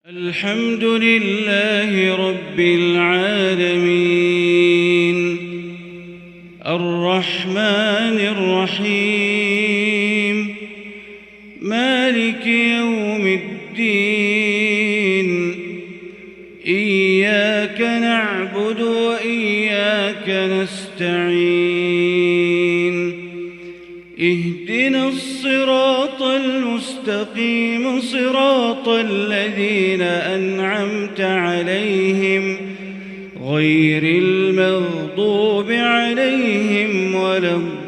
الحمد لله رب العالمين الرحمن الرحيم مالك يوم الدين إياك نعبد وإياك نستعين اهدنا الصراط المستقيم صراط الذين أنعمت عليهم غير المغضوب عليهم ولا الضالين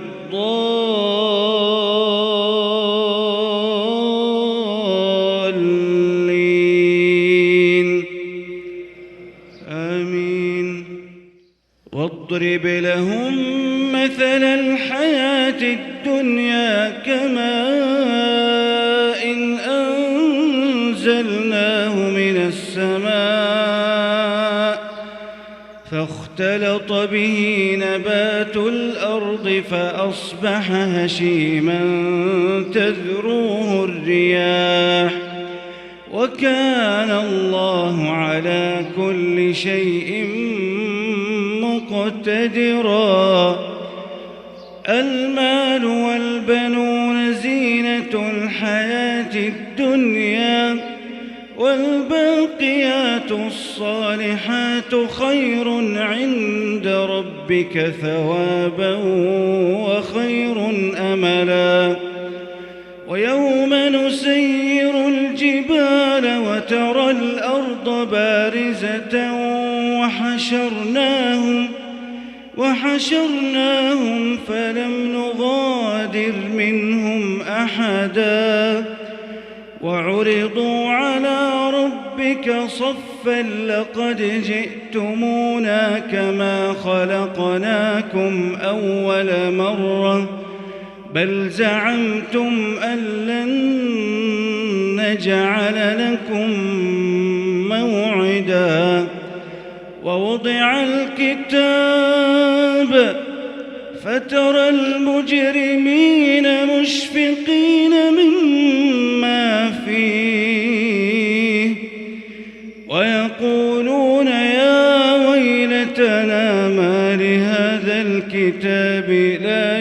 آمين. واضرب لهم مثل الحياة الدنيا كماء أنزلناه من السماء فاختلط به نبات الأرض فأصبح هشيما تذروه الرياح وكان الله على كل شيء مقتدرا. المال والبنون زينة الحياة الدنيا والباقيات الصالحات خير عند ربك ثوابا وخير أملا. ويوم نسير الجبال وترى الأرض بارزة وحشرناهم فلم نغادر منهم أحدا وعرضوا على ربك صفا لقد جئتمونا كما خلقناكم أول مرة بل زعمتم أن لن نجعل لكم موعدا. ووضع الكتاب فترى المجرمين مشفقين مما فيه ويقولون يا ويلتنا ما لهذا الكتاب لا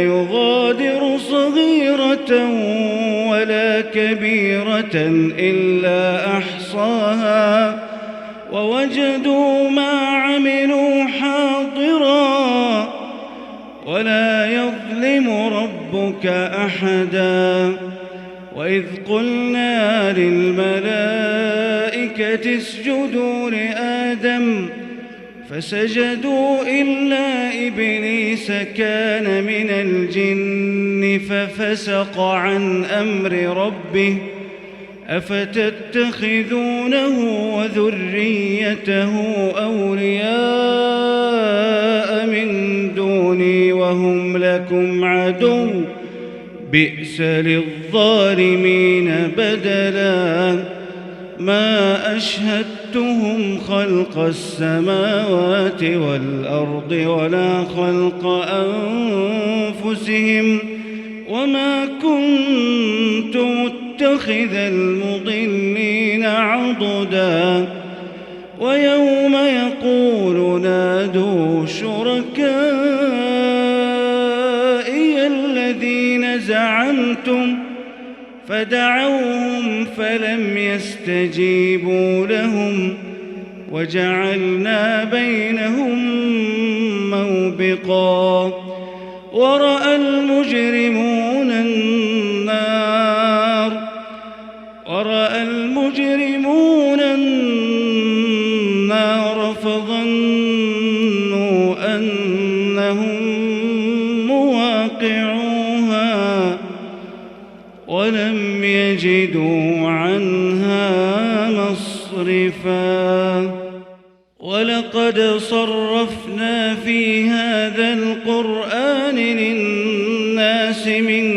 يغادر صغيرة ولا كبيرة إلا أحصاها ووجدوا ما عملوا حاضرا ولا يظلم ربك أحدا. وإذ قلنا للملائكة اسجدوا لآدم فسجدوا إلا إبليس كان من الجن ففسق عن أمر ربه أفتتخذونه وذريته أولياء من دوني وهم لكم عدو بئس للظالمين بدلا. ما أشهدتهم خلق السماوات والأرض ولا خلق أنفسهم وما كنت متخذ المضلين عضدا. ويوم يقول نادوا شركائي الذين زعمتم فدعوهم فلم يستجيبوا لهم وجعلنا بينهم موبقا. ورأى المجرمون النار فظنوا أنهم مواقعوها ولم يجدوا عنها مصرفا. ولقد صرفنا في هذا القرآن للناس من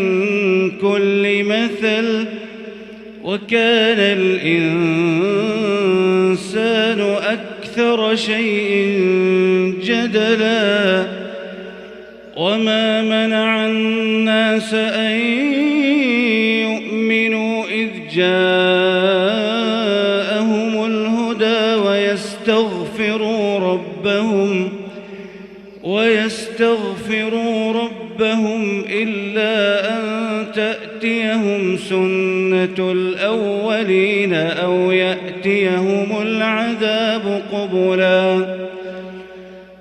كل مثل وكان الإنسان أكثر شيء جدلا. وما منع الناس الناس أن يؤمنوا إذ جاءهم الهدى ويستغفروا ربهم إلا أن تأتيهم سنة الأولين أو يأتيهم العذاب قبلا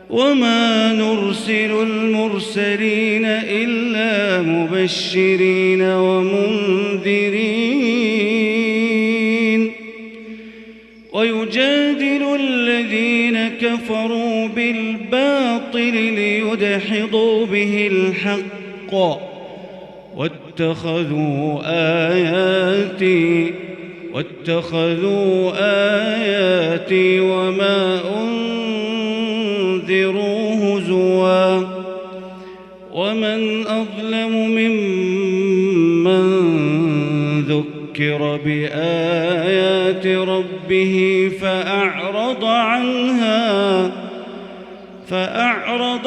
وما نرسل المرسلين إلا مبشرين ومنذرين ويجادل الذين كفروا بالباطل ليدحضوا به الحق واتخذوا آياتي وما أنذروا هزوا ومن أظلم ممن ذكر بآيات ربه فأعرض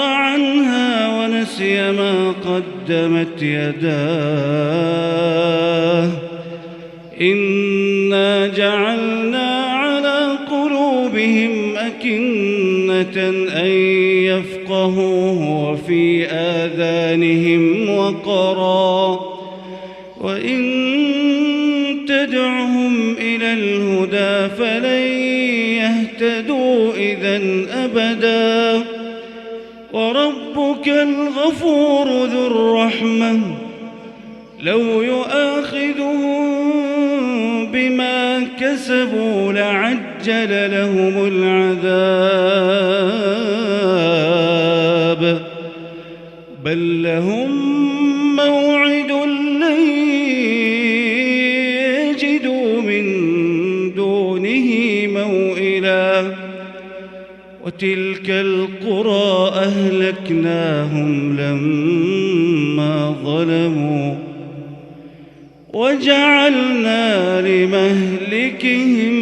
عنها ونسي ما قدمت يداه إنا جعلنا على قلوبهم أكنة أن يفقهوه وفي آذانهم وقرا وإن تدعهم إلى الهدى فلن يهتدوا إذن أبدا وربك الغفور ذو الرحمة لو يؤاخذهم بما كسبوا لعجل لهم العذاب بل لهم موعد لن يجدوا من دونه موئلا وتلك القرى أهلكناهم لما ظلموا وجعلنا لمهلكهم